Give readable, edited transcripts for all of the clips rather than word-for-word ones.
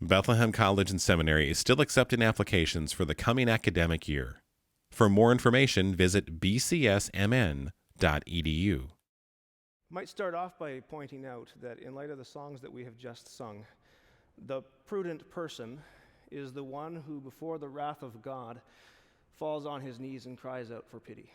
Bethlehem College and Seminary is still accepting applications for the coming academic year. For more information, visit bcsmn.edu. Might start off by pointing out that in light of the songs that we have just sung, the prudent person is the one who, before the wrath of God, falls on his knees and cries out for pity.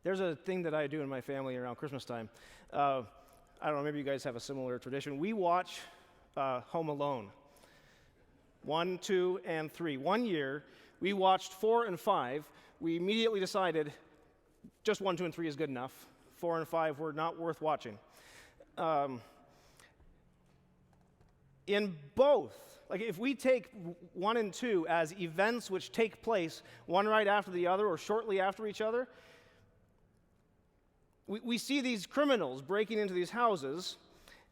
There's a thing that I do in my family around Christmas time. I don't know, maybe you guys have a similar tradition. We watch Home Alone. 1, 2, and 3. One year, we watched 4 and 5. We immediately decided just 1, 2, and 3 is good enough. 4 and 5 were not worth watching. In both, like if we take 1 and 2 as events which take place one right after the other or shortly after each other, we see these criminals breaking into these houses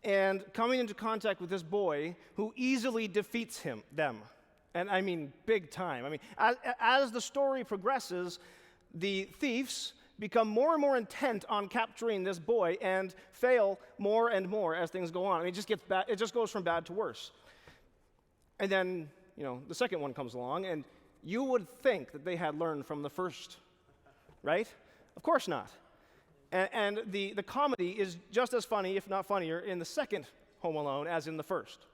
and coming into contact with this boy who easily defeats them. And I mean, big time. I mean, as the story progresses, the thieves become more and more intent on capturing this boy and fail more and more as things go on. I mean, it just gets bad. It just goes from bad to worse. And then, the second one comes along, and you would think that they had learned from the first, right? Of course not. And the comedy is just as funny, if not funnier, in the second Home Alone as in the first.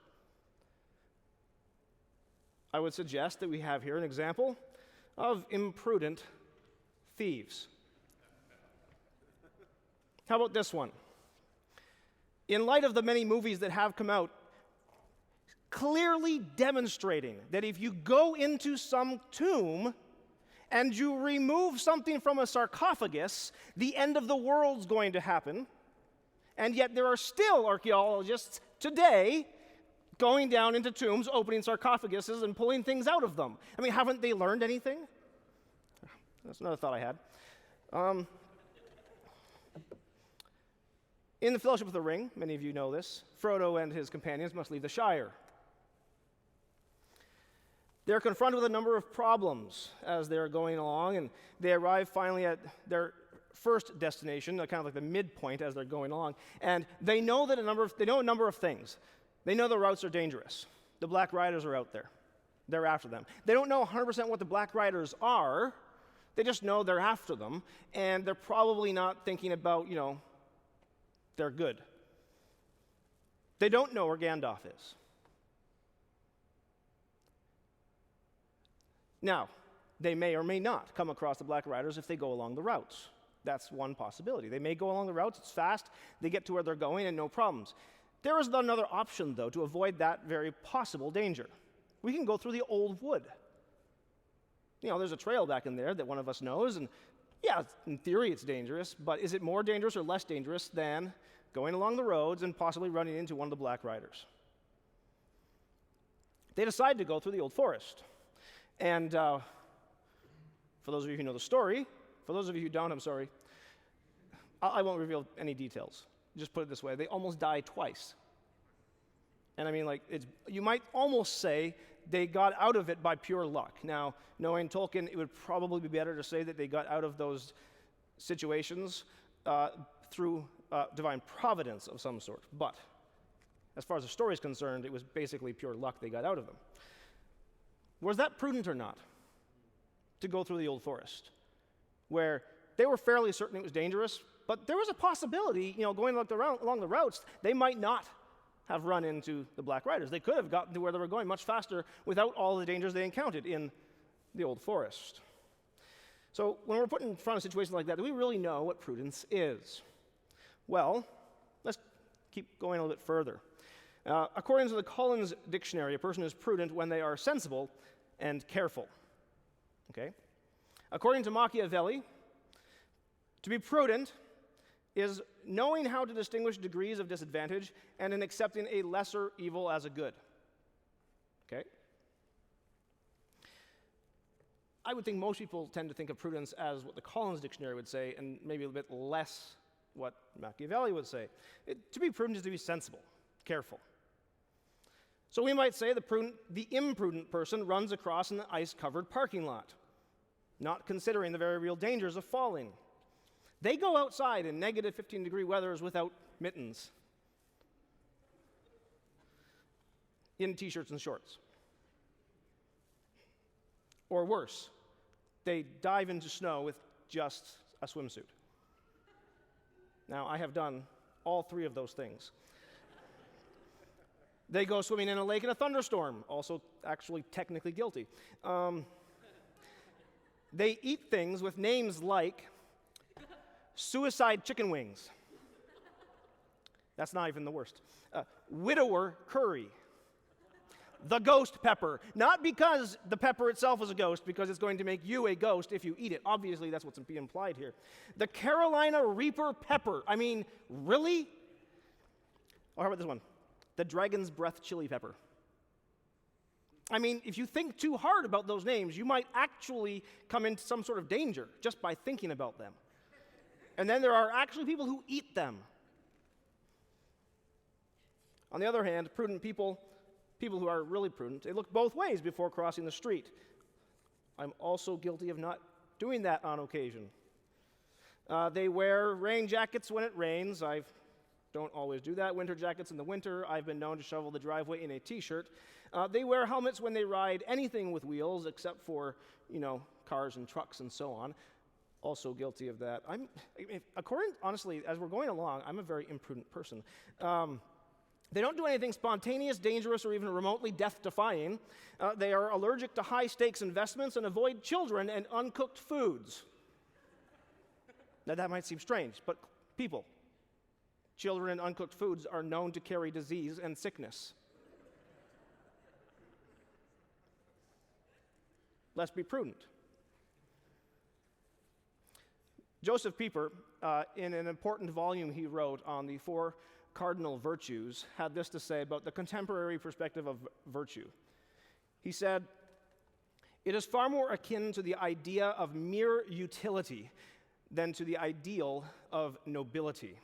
I would suggest that we have here an example of imprudent thieves. How about this one? In light of the many movies that have come out, clearly demonstrating that if you go into some tomb and you remove something from a sarcophagus, the end of the world's going to happen. And yet there are still archaeologists today going down into tombs, opening sarcophaguses, and pulling things out of them. I mean, haven't they learned anything? That's another thought I had. In the Fellowship of the Ring, many of you know this, Frodo and his companions must leave the Shire. They're confronted with a number of problems as they're going along, and they arrive finally at their first destination, kind of like the midpoint as they're going along. And they know a number of things. They know the routes are dangerous. The Black Riders are out there. They're after them. They don't know 100% what the Black Riders are. They just know they're after them, and they're probably not thinking about, they're good. They don't know where Gandalf is. Now, they may or may not come across the Black Riders if they go along the routes. That's one possibility. They may go along the routes, it's fast, they get to where they're going, and no problems. There is another option, though, to avoid that very possible danger. We can go through the old wood. There's a trail back in there that one of us knows, and yeah, in theory it's dangerous, but is it more dangerous or less dangerous than going along the roads and possibly running into one of the Black Riders? They decide to go through the old forest. And for those of you who know the story, for those of you who don't, I'm sorry, I won't reveal any details. Just put it this way, they almost die twice. And I mean, you might almost say they got out of it by pure luck. Now, knowing Tolkien, it would probably be better to say that they got out of those situations through divine providence of some sort. But as far as the story is concerned, it was basically pure luck they got out of them. Was that prudent or not, to go through the old forest, where they were fairly certain it was dangerous, but there was a possibility, going along the routes, they might not have run into the Black Riders. They could have gotten to where they were going much faster without all the dangers they encountered in the old forest. So when we're put in front of situations like that, do we really know what prudence is? Well, let's keep going a little bit further. According to the Collins Dictionary, a person is prudent when they are sensible and careful. Okay? According to Machiavelli, to be prudent is knowing how to distinguish degrees of disadvantage and in accepting a lesser evil as a good. Okay? I would think most people tend to think of prudence as what the Collins Dictionary would say, and maybe a little bit less what Machiavelli would say. To be prudent is to be sensible, careful. So we might say the imprudent person runs across an ice-covered parking lot, not considering the very real dangers of falling They go outside in negative 15-degree weathers without mittens, in t-shirts and shorts. Or worse, they dive into snow with just a swimsuit. Now, I have done all three of those things. They go swimming in a lake in a thunderstorm, also actually technically guilty. They eat things with names like suicide chicken wings. That's not even the worst. Widower curry. The ghost pepper. Not because the pepper itself is a ghost, because it's going to make you a ghost if you eat it. Obviously, that's what's being implied here. The Carolina Reaper pepper. I mean, really? Oh, how about this one? The Dragon's Breath chili pepper. I mean, if you think too hard about those names, you might actually come into some sort of danger just by thinking about them. And then there are actually people who eat them. On the other hand, prudent people who are really prudent, they look both ways before crossing the street. I'm also guilty of not doing that on occasion. They wear rain jackets when it rains. I don't always do that. Winter jackets in the winter. I've been known to shovel the driveway in a t-shirt. They wear helmets when they ride anything with wheels, except for, cars and trucks and so on. Also guilty of that. Honestly, as we're going along, I'm a very imprudent person. They don't do anything spontaneous, dangerous, or even remotely death-defying. They are allergic to high-stakes investments and avoid children and uncooked foods. Now, that might seem strange, but people, children and uncooked foods are known to carry disease and sickness. Let's be prudent. Joseph Pieper, in an important volume he wrote on the 4 cardinal virtues, had this to say about the contemporary perspective of virtue. He said, "It is far more akin to the idea of mere utility than to the ideal of nobility.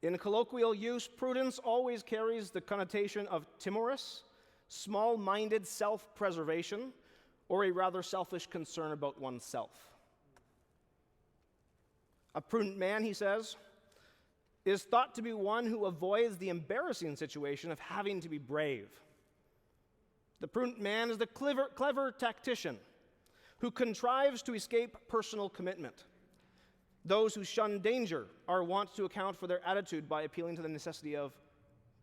In colloquial use, prudence always carries the connotation of timorous, small-minded self-preservation, or a rather selfish concern about oneself. A prudent man," he says, "is thought to be one who avoids the embarrassing situation of having to be brave. The prudent man is the clever tactician who contrives to escape personal commitment. Those who shun danger are wont to account for their attitude by appealing to the necessity of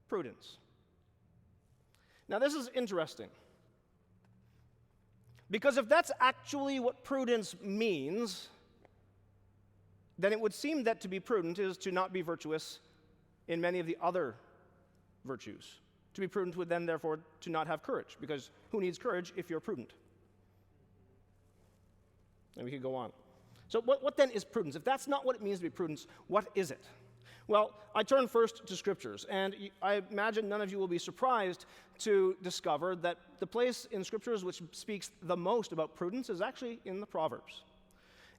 prudence." Now, this is interesting, because if that's actually what prudence means, then it would seem that to be prudent is to not be virtuous in many of the other virtues. To be prudent would then, therefore, to not have courage, because who needs courage if you're prudent? And we could go on. So what then is prudence? If that's not what it means to be prudent, what is it? Well, I turn first to Scriptures, and I imagine none of you will be surprised to discover that the place in Scriptures which speaks the most about prudence is actually in the Proverbs.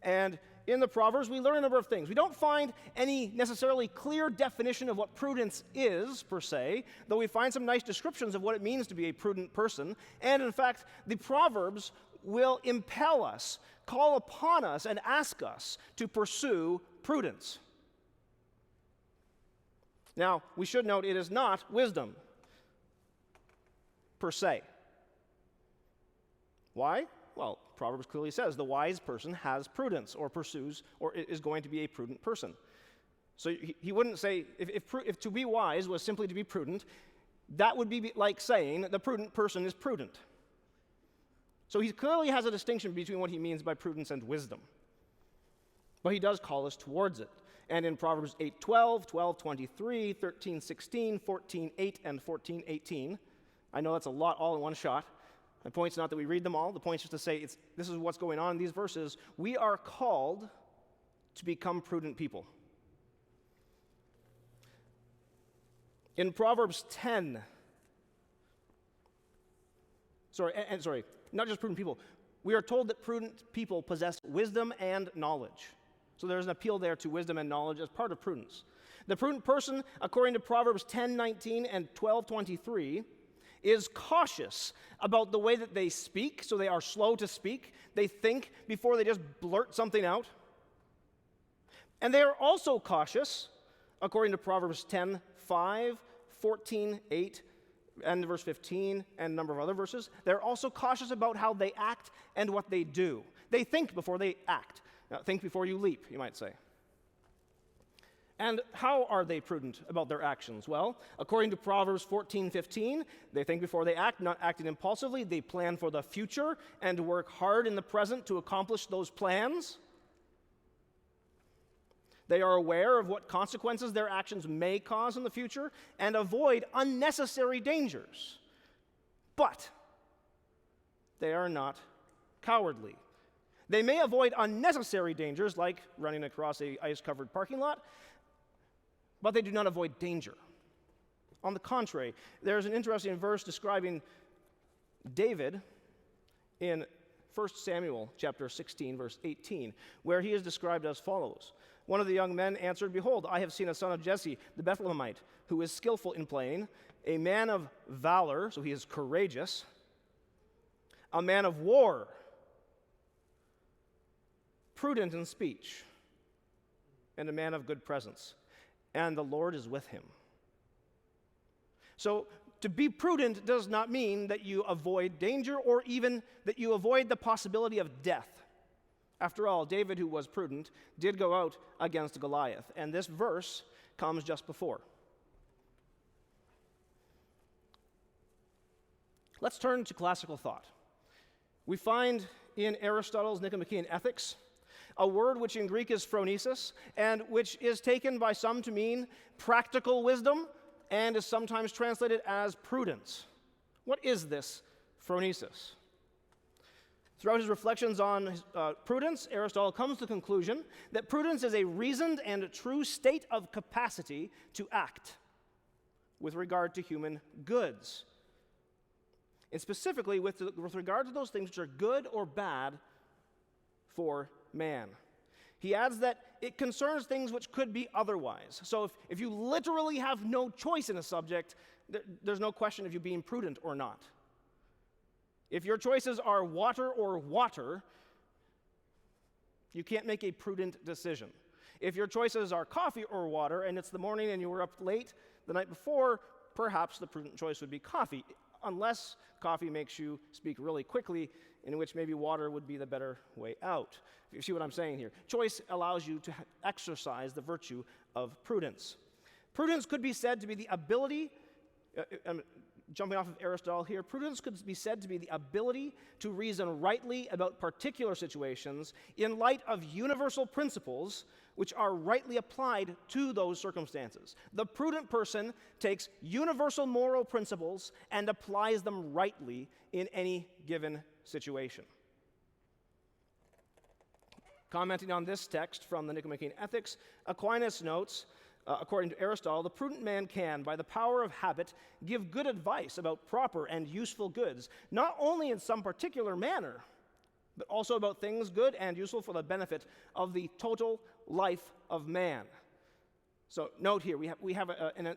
And in the Proverbs, we learn a number of things. We don't find any necessarily clear definition of what prudence is, per se, though we find some nice descriptions of what it means to be a prudent person. And in fact, the Proverbs will impel us, call upon us, and ask us to pursue prudence. Now, we should note it is not wisdom, per se. Why? Well, Proverbs clearly says the wise person has prudence, or pursues, or is going to be a prudent person. So he wouldn't say, if to be wise was simply to be prudent, that would be like saying the prudent person is prudent. So he clearly has a distinction between what he means by prudence and wisdom. But he does call us towards it. And in Proverbs 8:12, 12:23, 13:16, 14:8, and 14:18, I know that's a lot all in one shot. My point's not that we read them all. The point's just to say this is what's going on in these verses. We are called to become prudent people. In Proverbs 10, not just prudent people, we are told that prudent people possess wisdom and knowledge. So there's an appeal there to wisdom and knowledge as part of prudence. The prudent person, according to Proverbs 10:19 and 12:23, is cautious about the way that they speak, so they are slow to speak. They think before they just blurt something out. And they are also cautious, according to Proverbs 10:5, 14:8, and verse 15, and a number of other verses. They're also cautious about how they act and what they do. They think before they act. Now, think before you leap, you might say. And how are they prudent about their actions? Well, according to Proverbs 14:15, they think before they act, not acting impulsively. They plan for the future and work hard in the present to accomplish those plans. They are aware of what consequences their actions may cause in the future and avoid unnecessary dangers. But they are not cowardly. They may avoid unnecessary dangers like running across an ice-covered parking lot, but they do not avoid danger. On the contrary, there's an interesting verse describing David in 1 Samuel chapter 16, verse 18, where he is described as follows. One of the young men answered, "Behold, I have seen a son of Jesse, the Bethlehemite, who is skillful in playing, a man of valor," so he is courageous, "a man of war, prudent in speech, and a man of good presence, and the Lord is with him." So, to be prudent does not mean that you avoid danger or even that you avoid the possibility of death. After all, David, who was prudent, did go out against Goliath, and this verse comes just before. Let's turn to classical thought. We find in Aristotle's Nicomachean Ethics a word which in Greek is phronesis, and which is taken by some to mean practical wisdom, and is sometimes translated as prudence. What is this phronesis? Throughout his reflections on prudence, Aristotle comes to the conclusion that prudence is a reasoned and true state of capacity to act with regard to human goods, and specifically with regard to those things which are good or bad for man. He adds that it concerns things which could be otherwise. So if you literally have no choice in a subject, there's no question of you being prudent or not. If your choices are water or water, you can't make a prudent decision. If your choices are coffee or water, and it's the morning and you were up late the night before, perhaps the prudent choice would be coffee, unless coffee makes you speak really quickly, in which maybe water would be the better way out. You see what I'm saying here? Choice allows you to exercise the virtue of prudence. Prudence could be said to be the ability, jumping off of Aristotle here, prudence could be said to be the ability to reason rightly about particular situations in light of universal principles which are rightly applied to those circumstances. The prudent person takes universal moral principles and applies them rightly in any given situation. Commenting on this text from the Nicomachean Ethics, Aquinas notes, according to Aristotle, the prudent man can, by the power of habit, give good advice about proper and useful goods, not only in some particular manner, but also about things good and useful for the benefit of the total life of man. So note here, we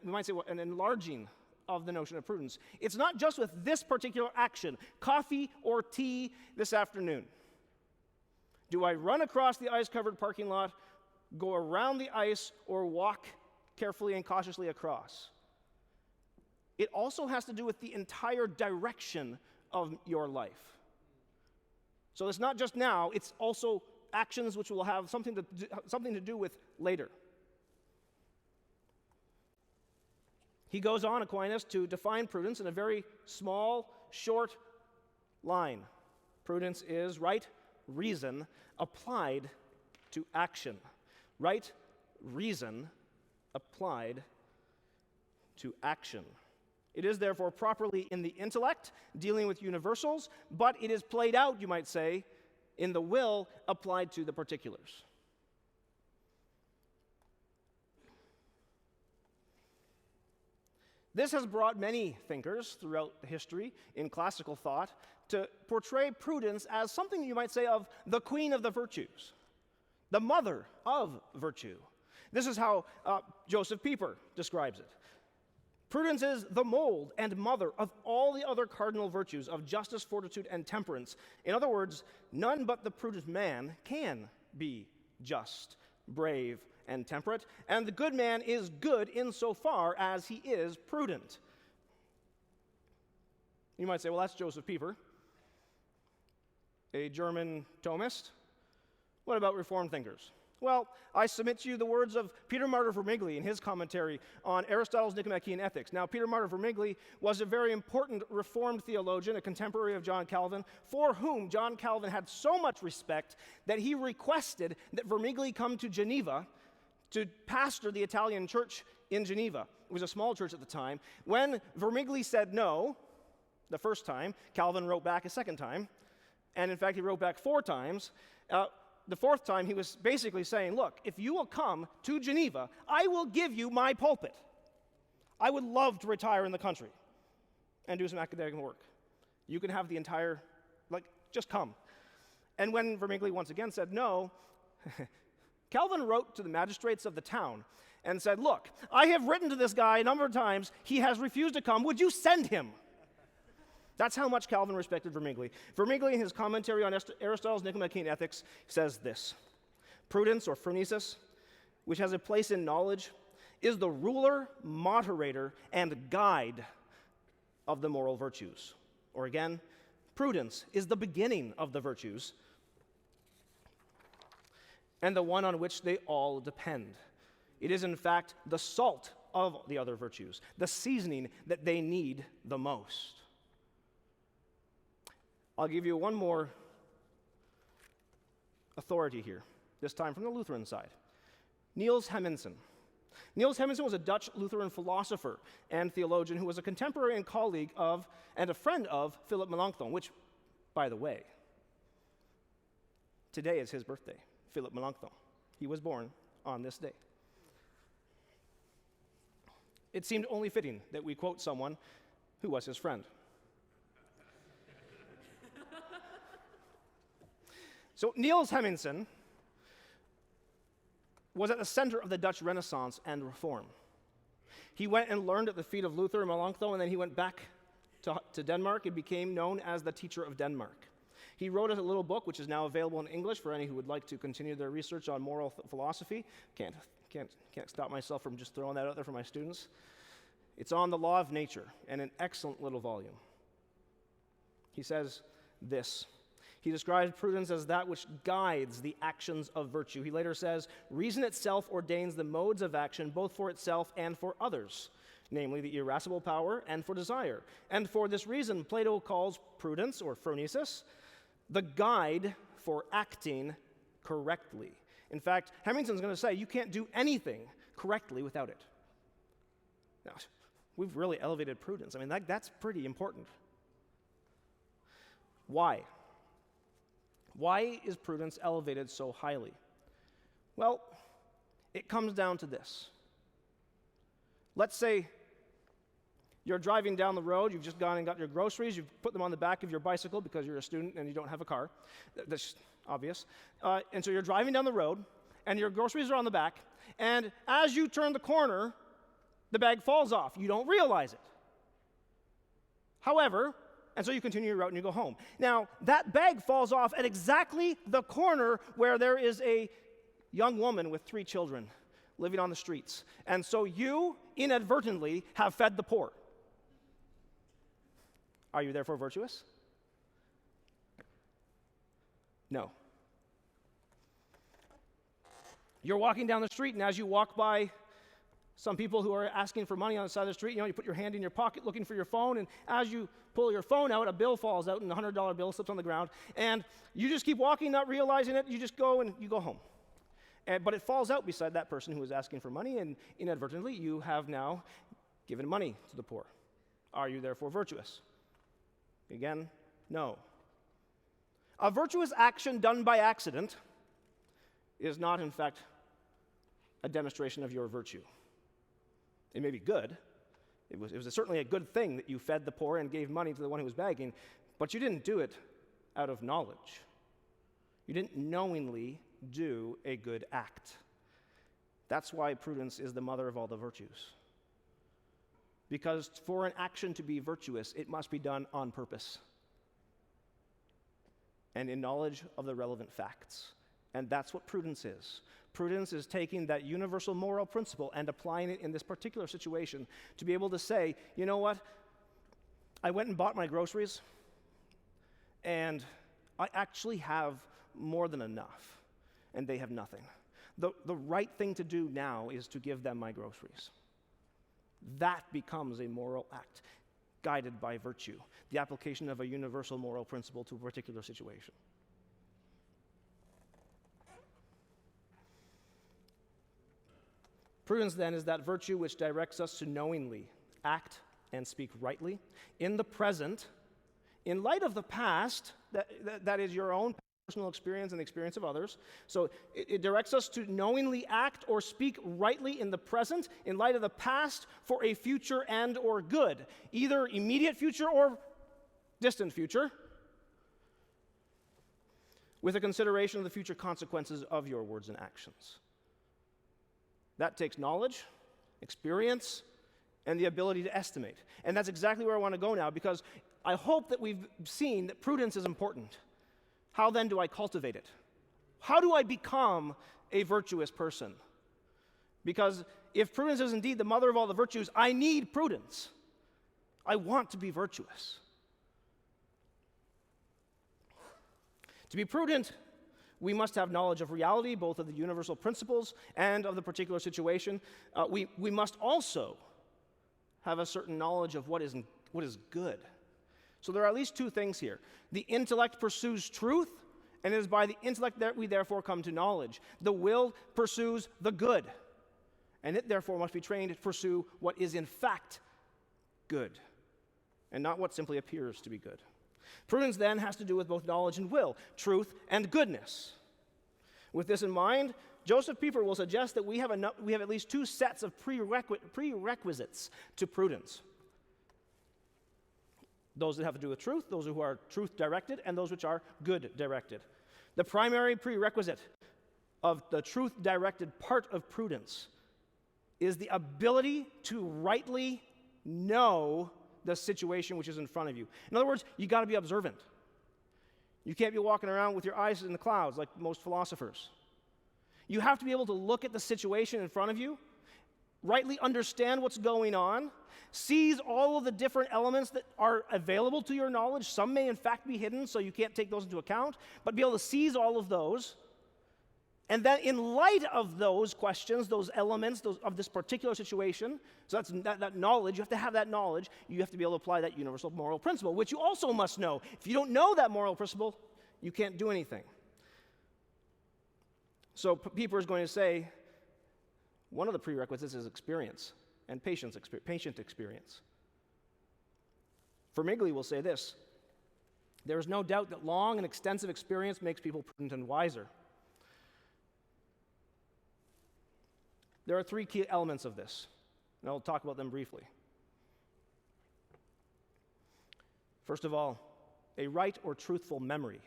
might say an enlarging of the notion of prudence. It's not just with this particular action, coffee or tea this afternoon. Do I run across the ice-covered parking lot, go around the ice, or walk carefully and cautiously across? It also has to do with the entire direction of your life. So it's not just now, it's also actions which will have something to do with later. He goes on, Aquinas, to define prudence in a very small, short line. Prudence is right reason applied to action. Right reason applied to action. It is therefore properly in the intellect, dealing with universals, but it is played out, you might say, in the will applied to the particulars. This has brought many thinkers throughout history in classical thought to portray prudence as something you might say of the queen of the virtues, the mother of virtue. This is how Joseph Pieper describes it. Prudence is the mold and mother of all the other cardinal virtues of justice, fortitude, and temperance. In other words, none but the prudent man can be just, brave, and temperate, and the good man is good insofar as he is prudent. You might say, well, that's Joseph Pieper, a German Thomist. What about Reformed thinkers? Well, I submit to you the words of Peter Martyr Vermigli in his commentary on Aristotle's Nicomachean Ethics. Now, Peter Martyr Vermigli was a very important Reformed theologian, a contemporary of John Calvin, for whom John Calvin had so much respect that he requested that Vermigli come to Geneva to pastor the Italian church in Geneva. It was a small church at the time. When Vermigli said no the first time, Calvin wrote back a second time, and in fact, he wrote back 4 times. The 4th time, he was basically saying, look, if you will come to Geneva, I will give you my pulpit. I would love to retire in the country and do some academic work. You can have the entire, just come. And when Vermigli once again said no, Calvin wrote to the magistrates of the town and said, look, I have written to this guy a number of times. He has refused to come. Would you send him? That's how much Calvin respected Vermigli. Vermigli, in his commentary on Aristotle's Nicomachean Ethics, says this: Prudence, or phronesis, which has a place in knowledge, is the ruler, moderator, and guide of the moral virtues. Or again, prudence is the beginning of the virtues and the one on which they all depend. It is, in fact, the salt of the other virtues, the seasoning that they need the most. I'll give you one more authority here, this time from the Lutheran side. Niels Hemmensen. Niels Hemmensen was a Dutch Lutheran philosopher and theologian who was a contemporary and colleague of, and a friend of, Philip Melanchthon, which, by the way, today is his birthday, Philip Melanchthon. He was born on this day. It seemed only fitting that we quote someone who was his friend. So Niels Hemmensen was at the center of the Dutch Renaissance and Reform. He went and learned at the feet of Luther and Melanchthon, and then he went back to Denmark and became known as the teacher of Denmark. He wrote a little book, which is now available in English for any who would like to continue their research on moral philosophy. Can't stop myself from just throwing that out there for my students. It's on the law of nature, and an excellent little volume. He says this. He describes prudence as that which guides the actions of virtue. He later says, reason itself ordains the modes of action both for itself and for others, namely the irascible power and for desire. And for this reason, Plato calls prudence, or phronesis, the guide for acting correctly. In fact, Hemingsen's going to say you can't do anything correctly without it. Now, we've really elevated prudence. I mean, that's pretty important. Why? Why is prudence elevated so highly? Well, it comes down to this. Let's say you're driving down the road, you've just gone and got your groceries, you've put them on the back of your bicycle because you're a student and you don't have a car. That's obvious. And so you're driving down the road, and your groceries are on the back, and as you turn the corner, the bag falls off. You don't realize it. However, and so you continue your route and you go home. Now, that bag falls off at exactly the corner where there is a young woman with 3 children living on the streets. And so you inadvertently have fed the poor. Are you therefore virtuous? No. You're walking down the street, and as you walk by some people who are asking for money on the side of the street, you put your hand in your pocket looking for your phone, and as you pull your phone out, a bill falls out, and a $100 bill slips on the ground, and you just keep walking, not realizing it. You just go and you go home. But it falls out beside that person who was asking for money, and inadvertently, you have now given money to the poor. Are you therefore virtuous? Again, no. A virtuous action done by accident is not, in fact, a demonstration of your virtue. It may be good. It was certainly a good thing that you fed the poor and gave money to the one who was begging, but you didn't do it out of knowledge. You didn't knowingly do a good act. That's why prudence is the mother of all the virtues. Because for an action to be virtuous, it must be done on purpose and in knowledge of the relevant facts. And that's what prudence is. Prudence is taking that universal moral principle and applying it in this particular situation to be able to say, you know what? I went and bought my groceries, and I actually have more than enough, and they have nothing. The right thing to do now is to give them my groceries. That becomes a moral act, guided by virtue, the application of a universal moral principle to a particular situation. Prudence, then, is that virtue which directs us to knowingly act and speak rightly in the present, in light of the past, that is your own personal experience and the experience of others. So it directs us to knowingly act or speak rightly in the present, in light of the past, for a future and or good, either immediate future or distant future, with a consideration of the future consequences of your words and actions. That takes knowledge, experience, and the ability to estimate. And that's exactly where I want to go now, because I hope that we've seen that prudence is important. How then do I cultivate it? How do I become a virtuous person? Because if prudence is indeed the mother of all the virtues, I need prudence. I want to be virtuous. To be prudent, we must have knowledge of reality, both of the universal principles and of the particular situation. We must also have a certain knowledge of what is good. So there are at least two things here. The intellect pursues truth, and it is by the intellect that we therefore come to knowledge. The will pursues the good, and it therefore must be trained to pursue what is in fact good, and not what simply appears to be good. Prudence then has to do with both knowledge and will, truth and goodness. With this in mind, Joseph Pieper will suggest that we have at least two sets of prerequisites to prudence. Those that have to do with truth, those who are truth-directed, and those which are good-directed. The primary prerequisite of the truth-directed part of prudence is the ability to rightly know the situation which is in front of you. In other words, you got to be observant. You can't be walking around with your eyes in the clouds like most philosophers. You have to be able to look at the situation in front of you, rightly understand what's going on, seize all of the different elements that are available to your knowledge. Some may in fact be hidden, so you can't take those into account, but be able to seize all of those. And then in light of those questions, those elements of this particular situation, so that's that knowledge, you have to have that knowledge, you have to be able to apply that universal moral principle, which you also must know. If you don't know that moral principle, you can't do anything. So Pieper is going to say, one of the prerequisites is experience, and patient experience. Vermigli will say this: there is no doubt that long and extensive experience makes people prudent and wiser. There are three key elements of this, and I'll talk about them briefly. First of all, a right or truthful memory.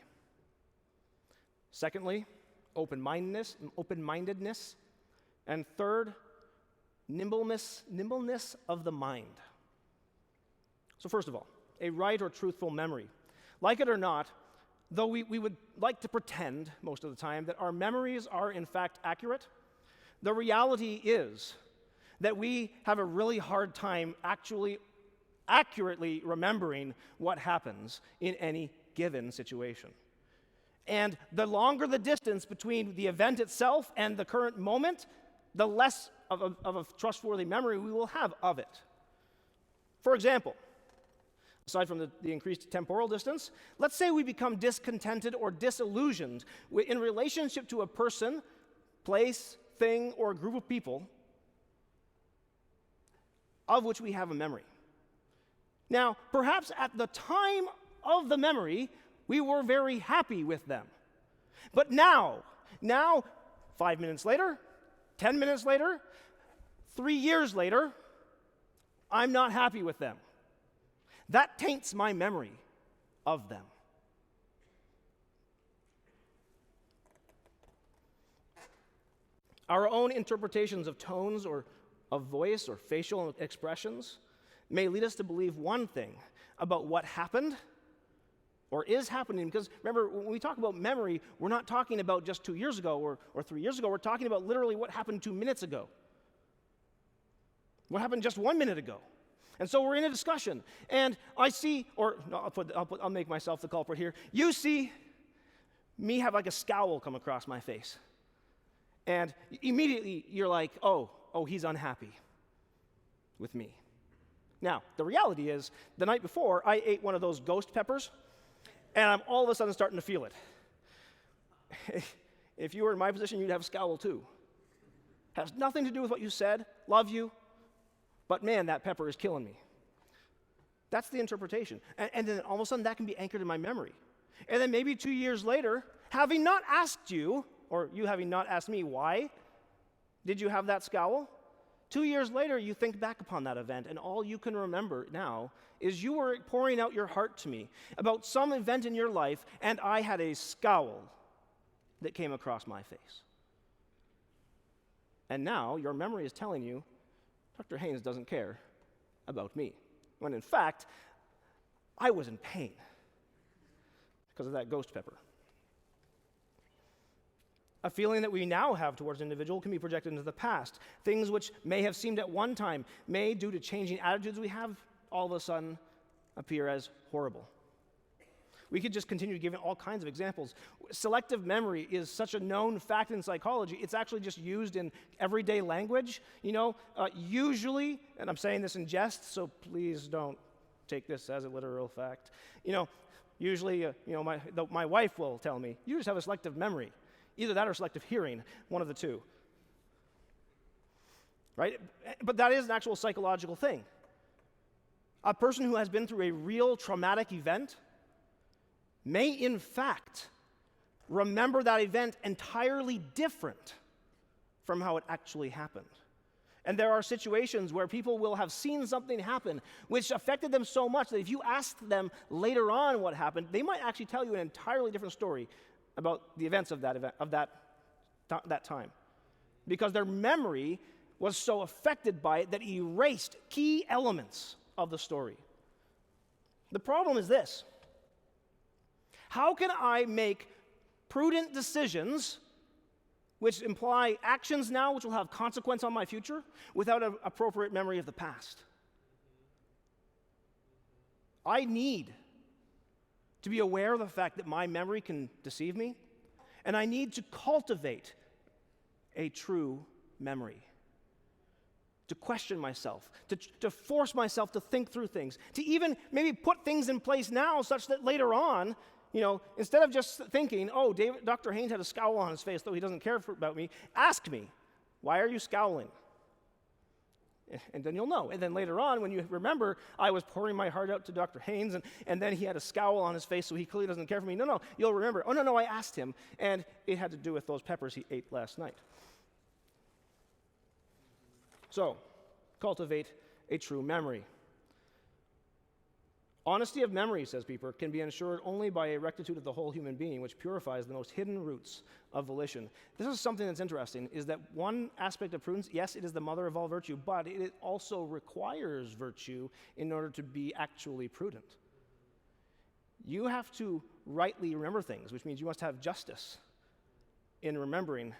Secondly, open-mindedness. And third, nimbleness of the mind. So first of all, a right or truthful memory. Like it or not, though we would like to pretend most of the time that our memories are in fact accurate, the reality is that we have a really hard time actually accurately remembering what happens in any given situation. And the longer the distance between the event itself and the current moment, the less of a trustworthy memory we will have of it. For example, aside from the increased temporal distance, let's say we become discontented or disillusioned in relationship to a person, place, thing, or a group of people of which we have a memory. Now, perhaps at the time of the memory, we were very happy with them. But now, 5 minutes later, 10 minutes later, 3 years later, I'm not happy with them. That taints my memory of them. Our own interpretations of tones or of voice or facial expressions may lead us to believe one thing about what happened or is happening. Because remember, when we talk about memory, we're not talking about just 2 years ago or 3 years ago. We're talking about literally what happened 2 minutes ago. What happened just 1 minute ago. And so we're in a discussion, and I see, or no, I'll make myself the culprit here. You see me have like a scowl come across my face. And immediately you're like, oh, he's unhappy with me. Now, the reality is, the night before, I ate one of those ghost peppers, and I'm all of a sudden starting to feel it. If you were in my position, you'd have a scowl too. Has nothing to do with what you said, love you, but man, that pepper is killing me. That's the interpretation. And then all of a sudden, that can be anchored in my memory. And then maybe 2 years later, having not asked you, or you having not asked me, why did you have that scowl? 2 years later, you think back upon that event, and all you can remember now is you were pouring out your heart to me about some event in your life, and I had a scowl that came across my face. And now your memory is telling you, Dr. Haines doesn't care about me, when in fact, I was in pain because of that ghost pepper. A feeling that we now have towards an individual can be projected into the past. Things which may have seemed at one time may, due to changing attitudes we have, all of a sudden appear as horrible. We could just continue giving all kinds of examples. Selective memory is such a known fact in psychology, it's actually just used in everyday language. Usually, and I'm saying this in jest, so please don't take this as a literal fact. Usually, my wife will tell me, you just have a selective memory. Either that or selective hearing, one of the two. Right? But that is an actual psychological thing. A person who has been through a real traumatic event may, in fact, remember that event entirely different from how it actually happened. And there are situations where people will have seen something happen which affected them so much that if you asked them later on what happened, they might actually tell you an entirely different story about the events of that event, of that time. Because their memory was so affected by it that it erased key elements of the story. The problem is this. How can I make prudent decisions which imply actions now which will have consequence on my future without an appropriate memory of the past? I need to be aware of the fact that my memory can deceive me, and I need to cultivate a true memory. To question myself, to force myself to think through things, to even maybe put things in place now such that later on, instead of just thinking, Dr. Haines had a scowl on his face, though he doesn't care about me, ask me, why are you scowling? And then you'll know. And then later on, when you remember, I was pouring my heart out to Dr. Haines, and then he had a scowl on his face, so he clearly doesn't care for me. No, you'll remember. I asked him, and it had to do with those peppers he ate last night. So, cultivate a true memory. Honesty of memory, says Pieper, can be ensured only by a rectitude of the whole human being, which purifies the most hidden roots of volition. This is something that's interesting, is that one aspect of prudence, yes, it is the mother of all virtue, but it also requires virtue in order to be actually prudent. You have to rightly remember things, which means you must have justice in remembering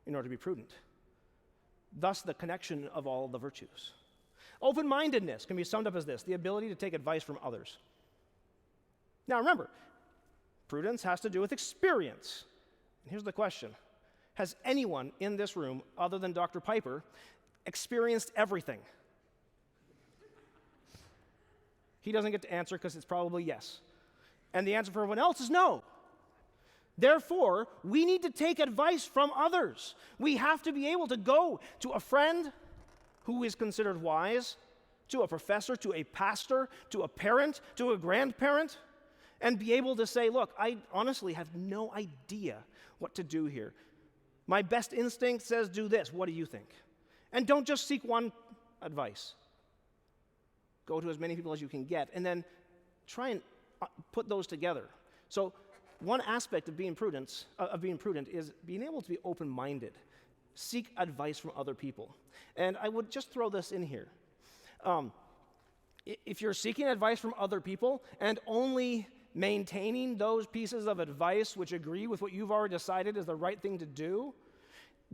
in order to be prudent. Thus, the connection of all the virtues. Open-mindedness can be summed up as this: the ability to take advice from others. Now remember, prudence has to do with experience. And here's the question. Has anyone in this room, other than Dr. Piper, experienced everything? He doesn't get to answer because it's probably yes. And the answer for everyone else is no. Therefore, we need to take advice from others. We have to be able to go to a friend who is considered wise, to a professor, to a pastor, to a parent, to a grandparent, and be able to say, look, I honestly have no idea what to do here. My best instinct says do this. What do you think? And don't just seek one advice. Go to as many people as you can get, and then try and put those together. So one aspect of being prudent is being able to be open-minded. Seek advice from other people. And I would just throw this in here. If you're seeking advice from other people and only maintaining those pieces of advice which agree with what you've already decided is the right thing to do,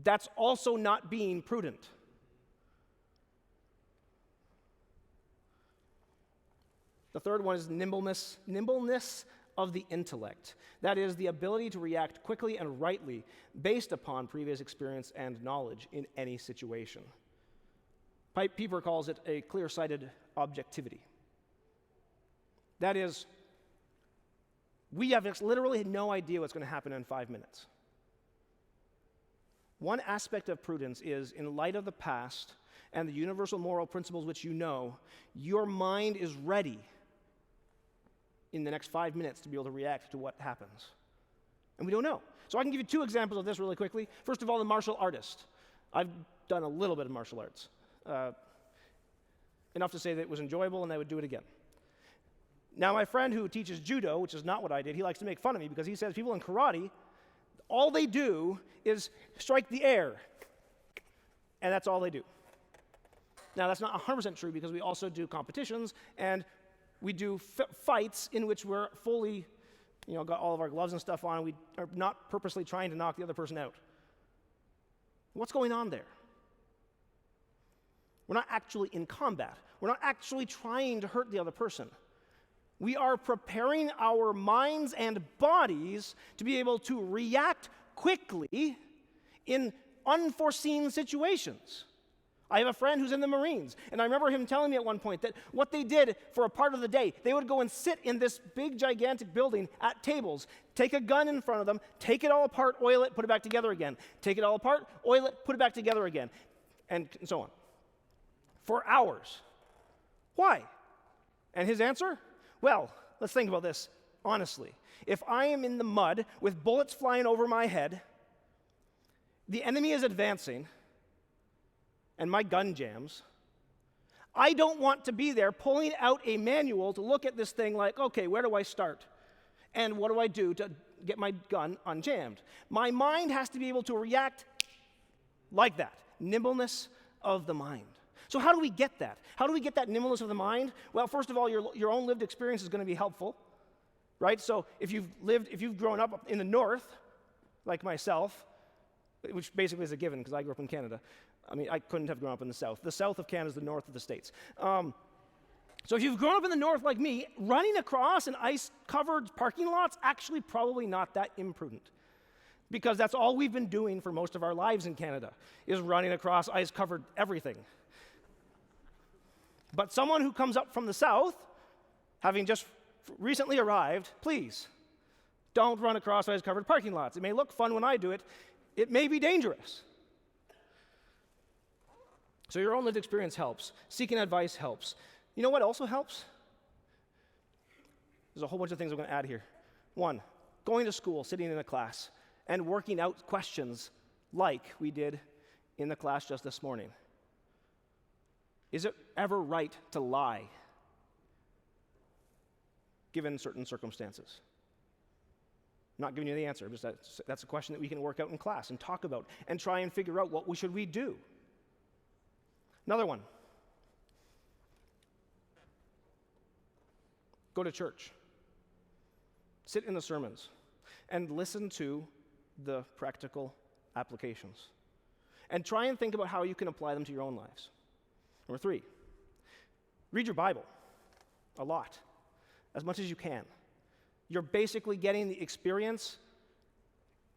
that's also not being prudent. The third one is nimbleness of the intellect. That is the ability to react quickly and rightly based upon previous experience and knowledge in any situation. Pieper calls it a clear-sighted objectivity. That is, we have literally no idea what's going to happen in 5 minutes. One aspect of prudence is, in light of the past and the universal moral principles which you know, your mind is ready in the next 5 minutes to be able to react to what happens. And we don't know. So I can give you 2 examples of this really quickly. First of all, the martial artist. I've done a little bit of martial arts. Enough to say that it was enjoyable and I would do it again. Now, my friend who teaches judo, which is not what I did, he likes to make fun of me because he says people in karate, all they do is strike the air. And that's all they do. Now, that's not 100% true because we also do competitions and we do fights in which we're fully, got all of our gloves and stuff on, and we are not purposely trying to knock the other person out. What's going on there? We're not actually in combat. We're not actually trying to hurt the other person. We are preparing our minds and bodies to be able to react quickly in unforeseen situations. I have a friend who's in the Marines, and I remember him telling me at one point that what they did for a part of the day, they would go and sit in this big, gigantic building at tables, take a gun in front of them, take it all apart, oil it, put it back together again. Take it all apart, oil it, put it back together again, and so on. For hours. Why? And his answer? Well, let's think about this honestly. If I am in the mud with bullets flying over my head, the enemy is advancing, and my gun jams, I don't want to be there pulling out a manual to look at this thing like, okay, where do I start? And what do I do to get my gun unjammed? My mind has to be able to react like that. Nimbleness of the mind. So how do we get that? How do we get that nimbleness of the mind? Well, first of all, your own lived experience is going to be helpful, right? So if you've grown up in the north, like myself, which basically is a given because I grew up in Canada. I mean, I couldn't have grown up in the south. The south of Canada is the north of the States. So if you've grown up in the north like me, running across an ice-covered parking lot's actually probably not that imprudent. Because that's all we've been doing for most of our lives in Canada, is running across ice-covered everything. But someone who comes up from the south, having just recently arrived, please, don't run across ice-covered parking lots. It may look fun when I do it. It may be dangerous. So your own lived experience helps. Seeking advice helps. You know what also helps? There's a whole bunch of things I'm going to add here. 1, going to school, sitting in a class, and working out questions like we did in the class just this morning. Is it ever right to lie, given certain circumstances? I'm not giving you the answer. That's a question that we can work out in class and talk about and try and figure out what should we do. Another one. Go to church. Sit in the sermons and listen to the practical applications. And try and think about how you can apply them to your own lives. Number 3, read your Bible a lot, as much as you can. You're basically getting the experience,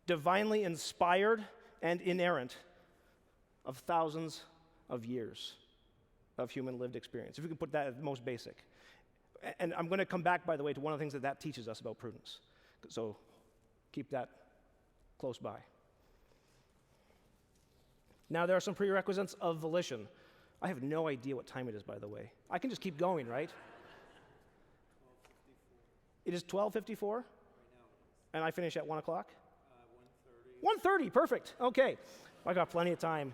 divinely inspired and inerrant, of thousands of years of human lived experience, if we can put that at the most basic. And I'm going to come back, by the way, to one of the things that teaches us about prudence. So keep that close by. Now, there are some prerequisites of volition. I have no idea what time it is, by the way. I can just keep going, right? It is 12:54? Right now. And I finish at 1 o'clock? 1:30. 1:30, perfect. Okay. I got plenty of time.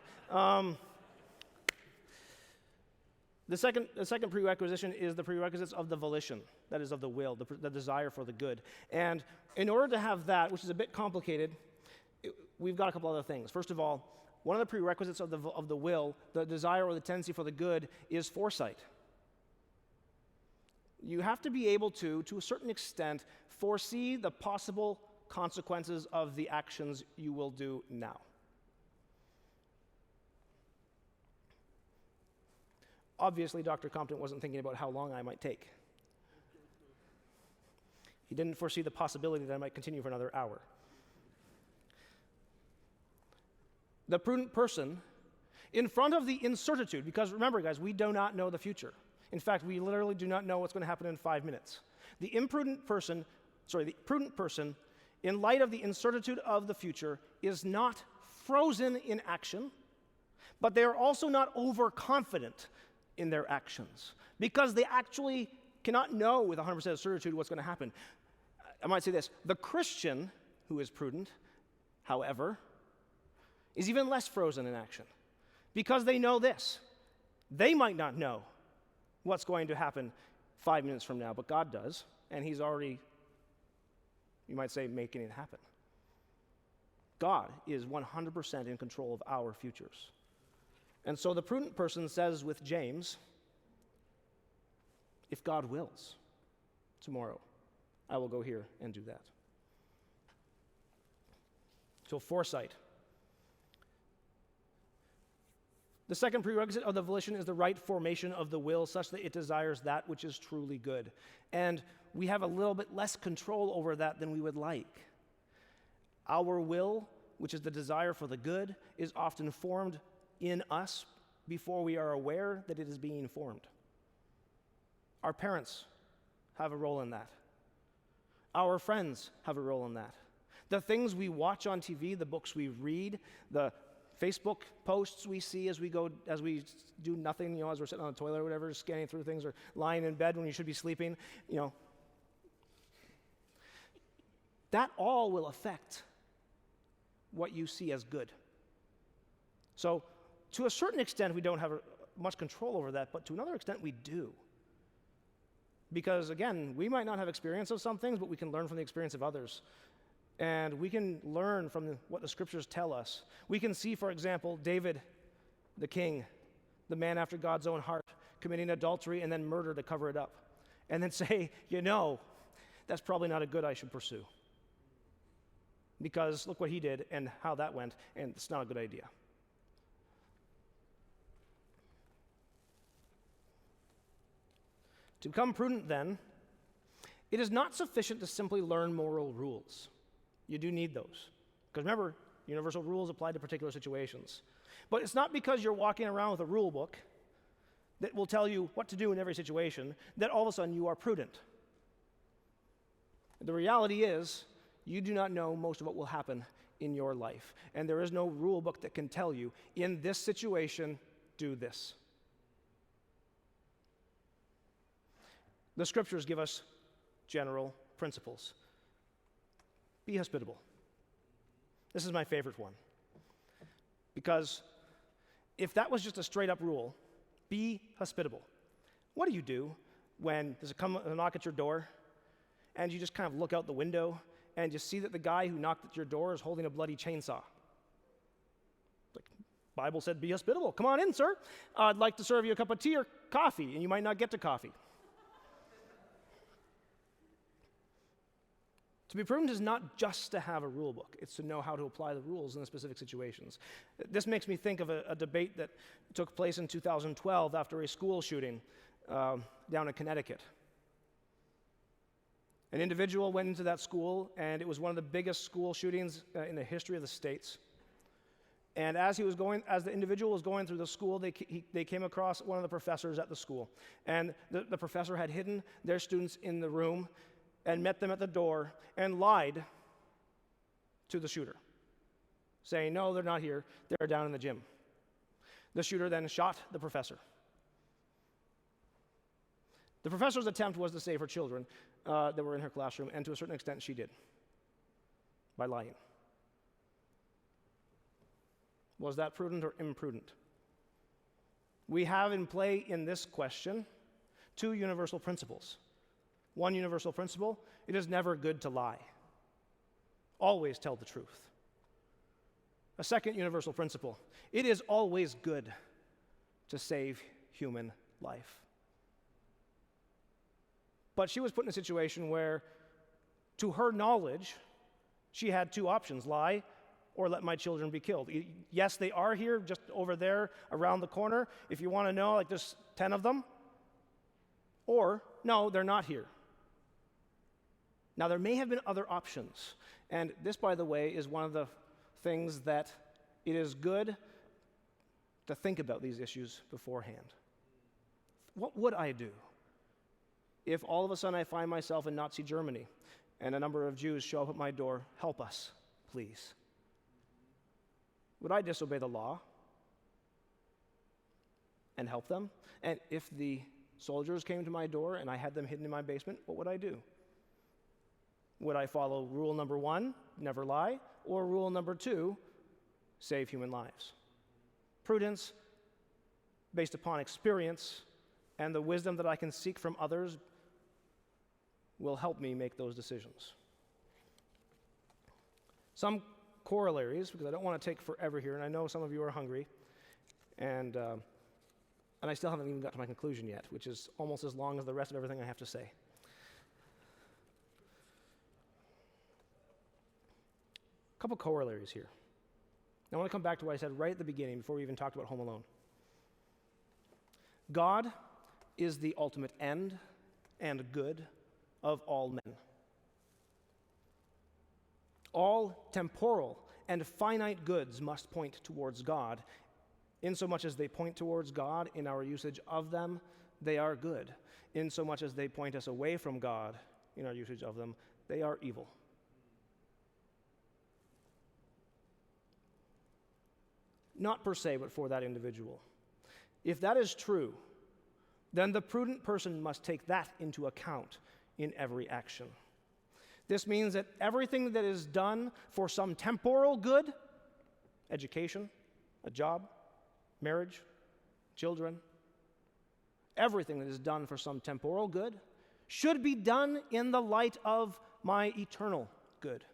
The second prerequisition is the prerequisites of the volition, that is, of the will, the desire for the good. And in order to have that, which is a bit complicated, we've got a couple other things. First of all, one of the prerequisites of the will, the desire or the tendency for the good, is foresight. You have to be able to a certain extent, foresee the possible consequences of the actions you will do now. Obviously, Dr. Compton wasn't thinking about how long I might take. He didn't foresee the possibility that I might continue for another hour. The prudent person, in front of the incertitude, because remember, guys, we do not know the future. In fact, we literally do not know what's going to happen in 5 minutes. The prudent person, in light of the incertitude of the future, is not frozen in action, but they are also not overconfident in their actions, because they actually cannot know with 100% certitude what's going to happen. I might say this: the Christian who is prudent, however, is even less frozen in action, because they know this. They might not know what's going to happen 5 minutes from now, but God does, and He's already, you might say, making it happen. God is 100% in control of our futures. And so the prudent person says with James, if God wills, tomorrow I will go here and do that. So foresight. The second prerequisite of the volition is the right formation of the will such that it desires that which is truly good. And we have a little bit less control over that than we would like. Our will, which is the desire for the good, is often formed in us before we are aware that it is being formed. Our parents have a role in that. Our friends have a role in that. The things we watch on TV, the books we read, the Facebook posts we see as we do nothing, as we're sitting on the toilet or whatever, scanning through things, or lying in bed when you should be sleeping, that all will affect what you see as good. So, to a certain extent, we don't have much control over that, but to another extent, we do. Because, again, we might not have experience of some things, but we can learn from the experience of others. And we can learn from what the scriptures tell us. We can see, for example, David, the king, the man after God's own heart, committing adultery and then murder to cover it up. And then say, that's probably not a good I should pursue. Because look what he did and how that went, and it's not a good idea. To become prudent, then, it is not sufficient to simply learn moral rules. You do need those. Because remember, universal rules apply to particular situations. But it's not because you're walking around with a rule book that will tell you what to do in every situation that all of a sudden you are prudent. The reality is, you do not know most of what will happen in your life. And there is no rule book that can tell you, in this situation, do this. The scriptures give us general principles. Be hospitable. This is my favorite one. Because if that was just a straight up rule, be hospitable. What do you do when there's a knock at your door and you just kind of look out the window and you see that the guy who knocked at your door is holding a bloody chainsaw? Like, Bible said, be hospitable. Come on in, sir. I'd like to serve you a cup of tea or coffee, and you might not get to coffee. To be prudent is not just to have a rule book. It's to know how to apply the rules in the specific situations. This makes me think of a debate that took place in 2012 after a school shooting down in Connecticut. An individual went into that school, and it was one of the biggest school shootings in the history of the States. And as the individual was going through the school, they came across one of the professors at the school. And the professor had hidden their students in the room and met them at the door and lied to the shooter, saying, no, they're not here, they're down in the gym. The shooter then shot the professor. The professor's attempt was to save her children that were in her classroom, and to a certain extent she did, by lying. Was that prudent or imprudent? We have in play in this question two universal principles. One universal principle: it is never good to lie. Always tell the truth. A second universal principle: it is always good to save human life. But she was put in a situation where, to her knowledge, she had two options: lie or let my children be killed. Yes, they are here, just over there, around the corner. If you want to know, like, there's 10 of them. Or, no, they're not here. Now, there may have been other options. And this, by the way, is one of the things that it is good to think about these issues beforehand. What would I do if all of a sudden I find myself in Nazi Germany and a number of Jews show up at my door? Help us, please. Would I disobey the law and help them? And if the soldiers came to my door and I had them hidden in my basement, what would I do? Would I follow rule number 1, never lie, or rule number 2, save human lives? Prudence, based upon experience and the wisdom that I can seek from others, will help me make those decisions. Some corollaries, because I don't want to take forever here, and I know some of you are hungry, and I still haven't even got to my conclusion yet, which is almost as long as the rest of everything I have to say. A couple corollaries here. I want to come back to what I said right at the beginning before we even talked about Home Alone. God is the ultimate end and good of all men. All temporal and finite goods must point towards God. Insomuch as they point towards God in our usage of them, they are good. Insomuch as they point us away from God in our usage of them, they are evil. Not per se, but for that individual. If that is true, then the prudent person must take that into account in every action. This means that everything that is done for some temporal good, education, a job, marriage, children, everything that is done for some temporal good should be done in the light of my eternal good.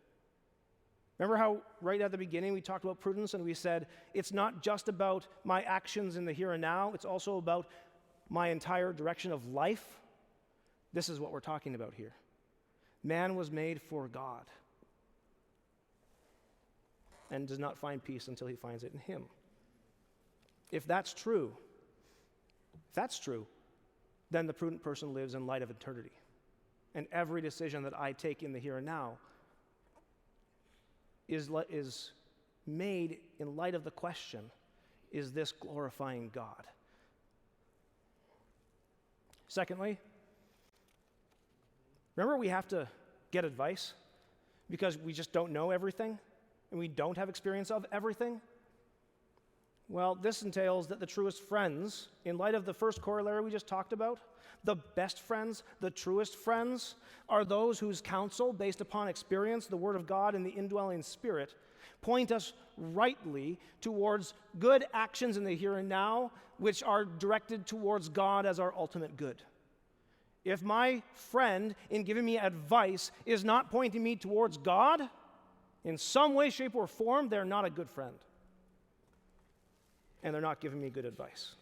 Remember how right at the beginning we talked about prudence and we said it's not just about my actions in the here and now, it's also about my entire direction of life? This is what we're talking about here. Man was made for God and does not find peace until he finds it in him. If that's true, then the prudent person lives in light of eternity. And every decision that I take in the here and now is made in light of the question, is this glorifying God? Secondly, remember we have to get advice because we just don't know everything and we don't have experience of everything? Well, this entails that the truest friends, in light of the first corollary we just talked about, the best friends, the truest friends, are those whose counsel, based upon experience, the Word of God, and the indwelling Spirit, point us rightly towards good actions in the here and now, which are directed towards God as our ultimate good. If my friend, in giving me advice, is not pointing me towards God, in some way, shape, or form, they're not a good friend. And they're not giving me good advice.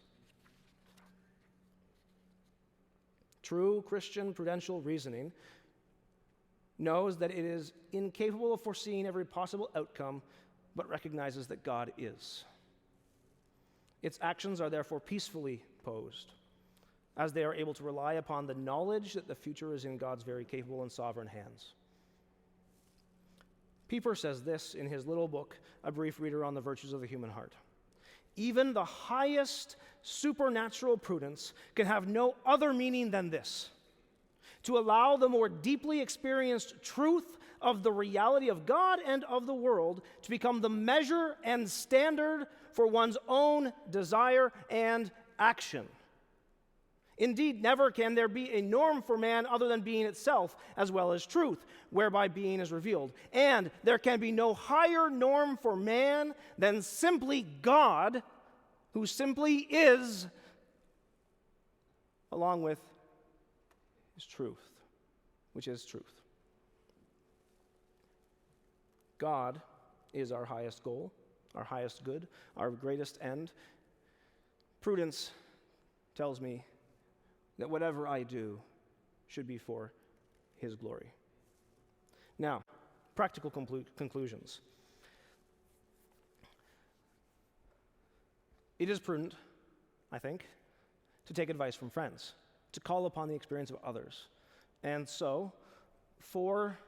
True Christian prudential reasoning knows that it is incapable of foreseeing every possible outcome, but recognizes that God is. Its actions are therefore peacefully posed, as they are able to rely upon the knowledge that the future is in God's very capable and sovereign hands. Pieper says this in his little book, A Brief Reader on the Virtues of the Human Heart. Even the highest supernatural prudence can have no other meaning than this: to allow the more deeply experienced truth of the reality of God and of the world to become the measure and standard for one's own desire and action. Indeed, never can there be a norm for man other than being itself, as well as truth, whereby being is revealed. And there can be no higher norm for man than simply God, who simply is, along with his truth, which is truth. God is our highest goal, our highest good, our greatest end. Prudence tells me that whatever I do should be for his glory. Now, practical conclusions. It is prudent, I think, to take advice from friends, to call upon the experience of others. And so, for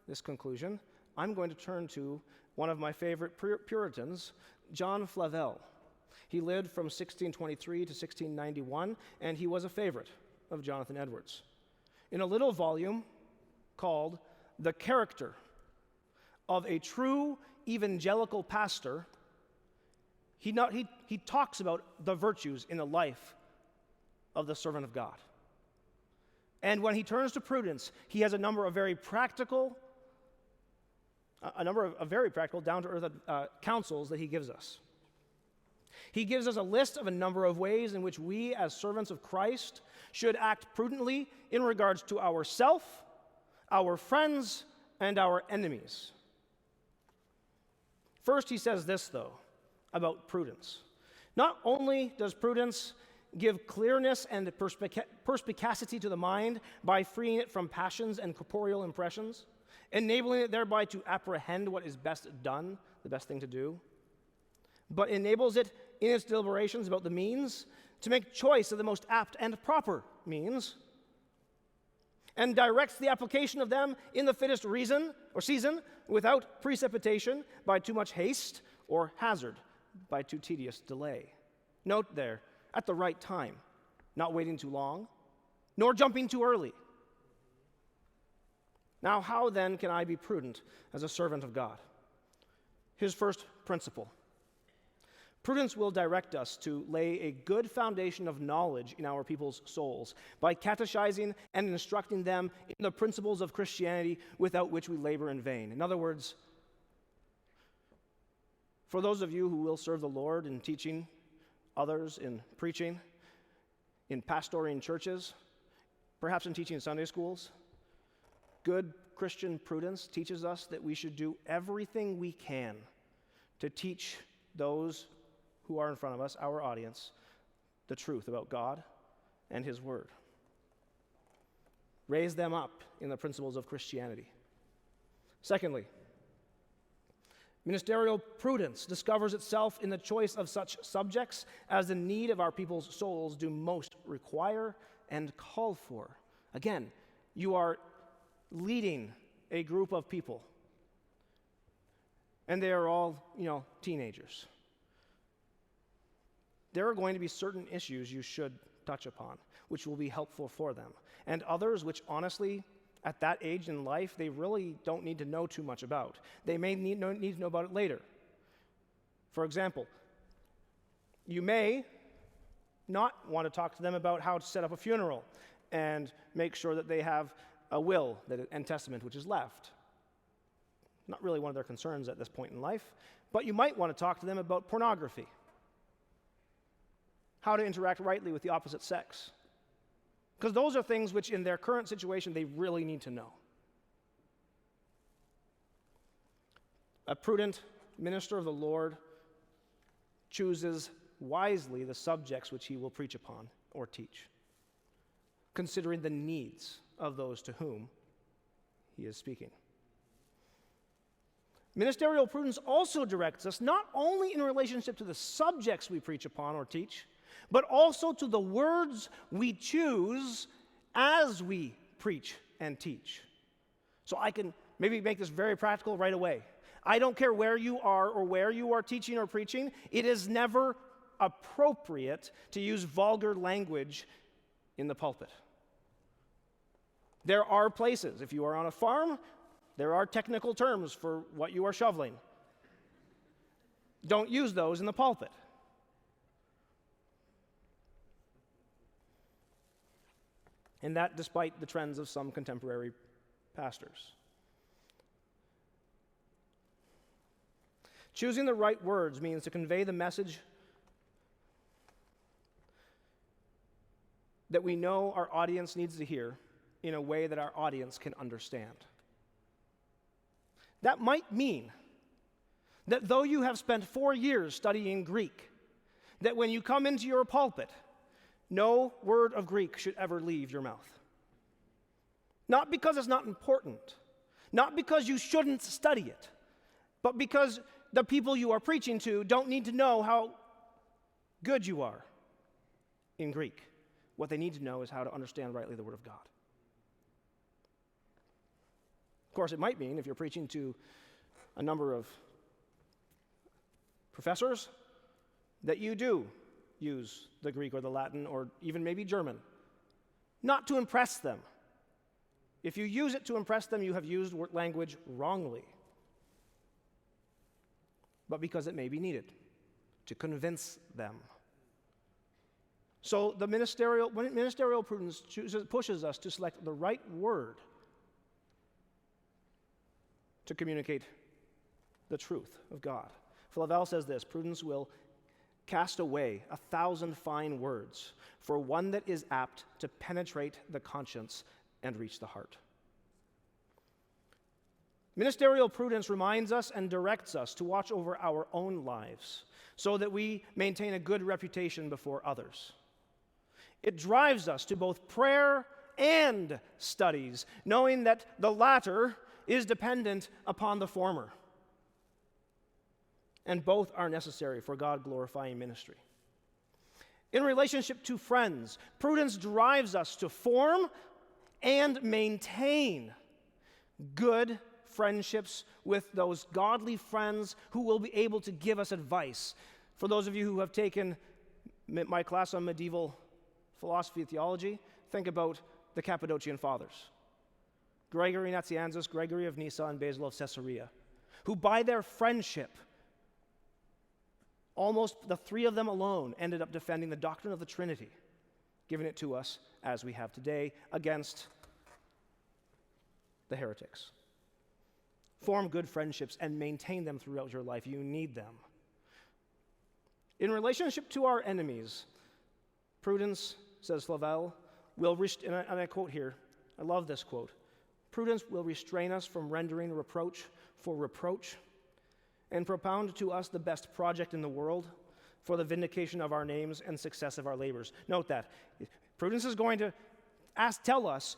this conclusion, I'm going to turn to one of my favorite Puritans, John Flavel. He lived from 1623 to 1691, and he was a favorite of Jonathan Edwards. In a little volume called The Character of a True Evangelical Pastor, he talks about the virtues in the life of the servant of God. And when he turns to prudence, he has a number of very practical, down-to-earth counsels that he gives us. He gives us a list of a number of ways in which we, as servants of Christ, should act prudently in regards to ourselves, our friends, and our enemies. First, he says this, though, about prudence. Not only does prudence give clearness and perspicacity to the mind by freeing it from passions and corporeal impressions, enabling it thereby to apprehend what is best done, the best thing to do, but enables it in its deliberations about the means to make choice of the most apt and proper means, and directs the application of them in the fittest reason or season without precipitation by too much haste or hazard by too tedious delay. Note there, at the right time, not waiting too long, nor jumping too early. Now, how then can I be prudent as a servant of God? His first principle. Prudence will direct us to lay a good foundation of knowledge in our people's souls by catechizing and instructing them in the principles of Christianity without which we labor in vain. In other words, for those of you who will serve the Lord in teaching others, in preaching, in pastoring churches, perhaps in teaching Sunday schools, good Christian prudence teaches us that we should do everything we can to teach those who are in front of us, our audience, the truth about God and His Word. Raise them up in the principles of Christianity. Secondly, ministerial prudence discovers itself in the choice of such subjects as the need of our people's souls do most require and call for. Again, you are leading a group of people, and they are all, teenagers. There are going to be certain issues you should touch upon, which will be helpful for them, and others which honestly, at that age in life, they really don't need to know too much about. They may need to know about it later. For example, you may not want to talk to them about how to set up a funeral and make sure that they have a will and testament which is left. Not really one of their concerns at this point in life, but you might want to talk to them about pornography, how to interact rightly with the opposite sex. Because those are things which, in their current situation, they really need to know. A prudent minister of the Lord chooses wisely the subjects which he will preach upon or teach, considering the needs of those to whom he is speaking. Ministerial prudence also directs us not only in relationship to the subjects we preach upon or teach, but also to the words we choose as we preach and teach. So I can maybe make this very practical right away. I don't care where you are or where you are teaching or preaching. It is never appropriate to use vulgar language in the pulpit. There are places, if you are on a farm, there are technical terms for what you are shoveling. Don't use those in the pulpit. And that despite the trends of some contemporary pastors. Choosing the right words means to convey the message that we know our audience needs to hear in a way that our audience can understand. That might mean that though you have spent 4 years studying Greek, that when you come into your pulpit, no word of Greek should ever leave your mouth. Not because it's not important, not because you shouldn't study it, but because the people you are preaching to don't need to know how good you are in Greek. What they need to know is how to understand rightly the Word of God. Of course, it might mean, if you're preaching to a number of professors, that you do use the Greek or the Latin or even maybe German, not to impress them. If you use it to impress them, you have used language wrongly, but because it may be needed to convince them. So the ministerial prudence pushes us to select the right word to communicate the truth of God. Flavel says this: prudence will cast away 1,000 fine words for one that is apt to penetrate the conscience and reach the heart. Ministerial prudence reminds us and directs us to watch over our own lives so that we maintain a good reputation before others. It drives us to both prayer and studies, knowing that the latter is dependent upon the former. And both are necessary for God-glorifying ministry. In relationship to friends, prudence drives us to form and maintain good friendships with those godly friends who will be able to give us advice. For those of you who have taken my class on medieval philosophy and theology, think about the Cappadocian Fathers. Gregory Nazianzus, Gregory of Nyssa, and Basil of Caesarea, who by their friendship, almost the three of them alone ended up defending the doctrine of the Trinity, giving it to us as we have today against the heretics. Form good friendships and maintain them throughout your life. You need them. In relationship to our enemies, prudence, says Flavel, will, and I quote here, I love this quote, prudence will restrain us from rendering reproach for reproach and propound to us the best project in the world for the vindication of our names and success of our labors. Note that. Prudence is going to tell us,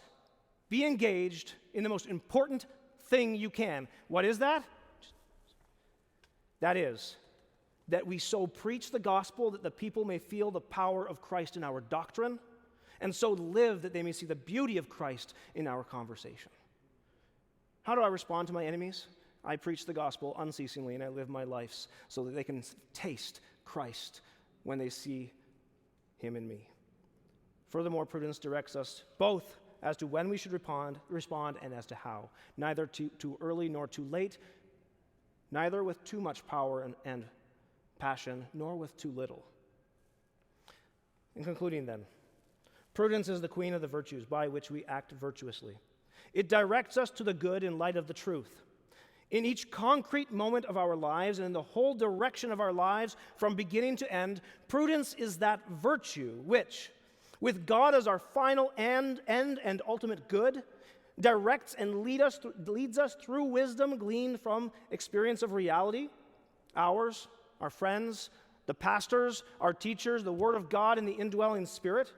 be engaged in the most important thing you can. What is that? That is, that we so preach the gospel that the people may feel the power of Christ in our doctrine, and so live that they may see the beauty of Christ in our conversation. How do I respond to my enemies? I preach the gospel unceasingly, and I live my life so that they can taste Christ when they see him in me. Furthermore, prudence directs us both as to when we should respond and as to how, neither too early nor too late, neither with too much power and passion, nor with too little. In concluding then, prudence is the queen of the virtues by which we act virtuously. It directs us to the good in light of the truth. In each concrete moment of our lives and in the whole direction of our lives from beginning to end, prudence is that virtue which, with God as our final end and ultimate good, directs and leads us through wisdom gleaned from experience of reality, ours, our friends, the pastors, our teachers, the Word of God, and the indwelling Spirit.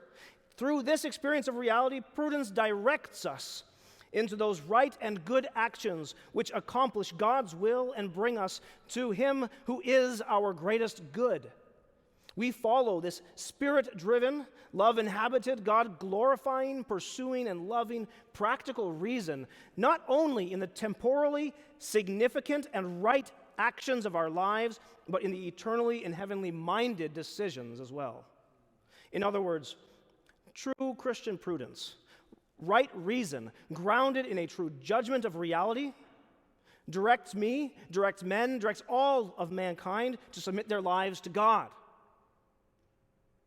Through this experience of reality, prudence directs us into those right and good actions which accomplish God's will and bring us to Him who is our greatest good. We follow this Spirit-driven, love-inhabited, God-glorifying, pursuing, and loving practical reason, not only in the temporally significant and right actions of our lives, but in the eternally and heavenly minded decisions as well. In other words, true Christian prudence, right reason, grounded in a true judgment of reality, directs me, directs men, directs all of mankind to submit their lives to God.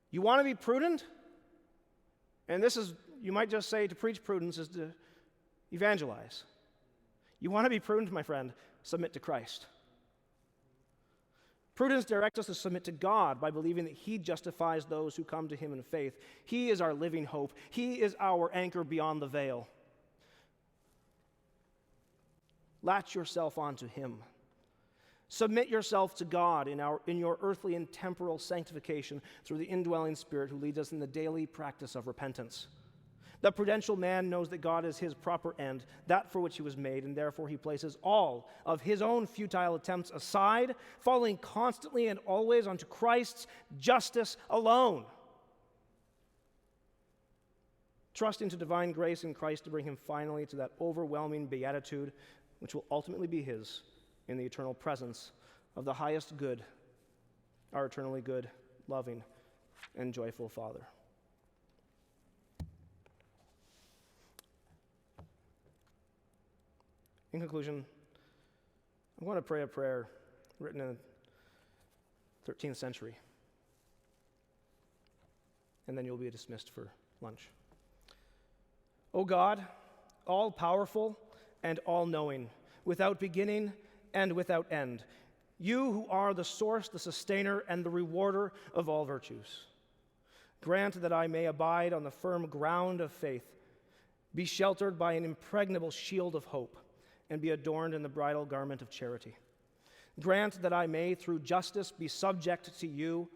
You want to be prudent? And this is, you might just say to preach prudence is to evangelize. You want to be prudent, my friend? Submit to Christ. Prudence directs us to submit to God by believing that He justifies those who come to Him in faith. He is our living hope. He is our anchor beyond the veil. Latch yourself onto Him. Submit yourself to God in your earthly and temporal sanctification through the indwelling Spirit who leads us in the daily practice of repentance. The prudential man knows that God is his proper end, that for which he was made, and therefore he places all of his own futile attempts aside, following constantly and always unto Christ's justice alone, trusting to divine grace in Christ to bring him finally to that overwhelming beatitude which will ultimately be his in the eternal presence of the highest good, our eternally good, loving, and joyful Father. In conclusion, I'm going to pray a prayer written in the 13th century, and then you'll be dismissed for lunch. O God, all-powerful and all-knowing, without beginning and without end, you who are the source, the sustainer, and the rewarder of all virtues, grant that I may abide on the firm ground of faith, be sheltered by an impregnable shield of hope, and be adorned in the bridal garment of charity. Grant that I may, through justice, be subject to you,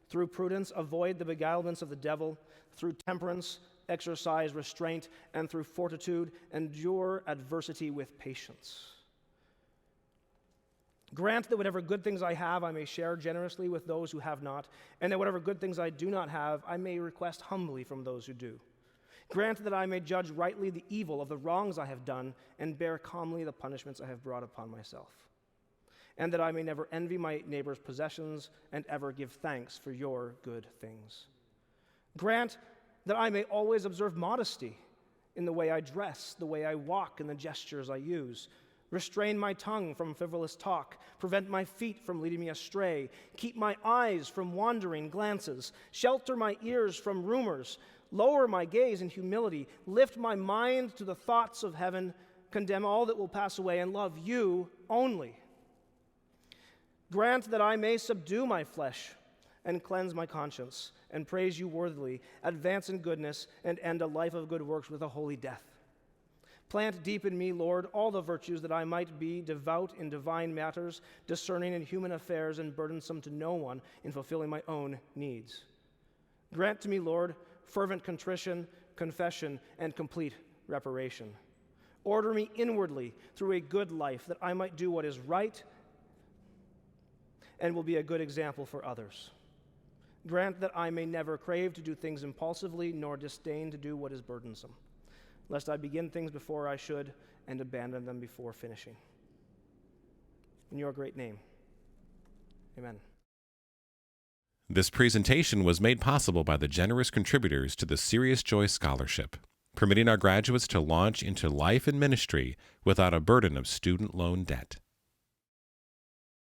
through prudence, avoid the beguilements of the devil, through temperance, exercise restraint, and through fortitude, endure adversity with patience. Grant that whatever good things I have, I may share generously with those who have not, and that whatever good things I do not have, I may request humbly from those who do. Grant that I may judge rightly the evil of the wrongs I have done, and bear calmly the punishments I have brought upon myself. And that I may never envy my neighbor's possessions, and ever give thanks for your good things. Grant that I may always observe modesty in the way I dress, the way I walk, and the gestures I use. Restrain my tongue from frivolous talk, prevent my feet from leading me astray, keep my eyes from wandering glances, shelter my ears from rumors, lower my gaze in humility, lift my mind to the thoughts of heaven, condemn all that will pass away, and love you only. Grant that I may subdue my flesh and cleanse my conscience, and praise you worthily, advance in goodness, and end a life of good works with a holy death. Plant deep in me, Lord, all the virtues that I might be devout in divine matters, discerning in human affairs, and burdensome to no one in fulfilling my own needs. Grant to me, Lord, fervent contrition, confession, and complete reparation. Order me inwardly through a good life, that I might do what is right and will be a good example for others. Grant that I may never crave to do things impulsively, nor disdain to do what is burdensome, lest I begin things before I should and abandon them before finishing. In your great name, amen. This presentation was made possible by the generous contributors to the Serious Joy Scholarship, permitting our graduates to launch into life and ministry without a burden of student loan debt.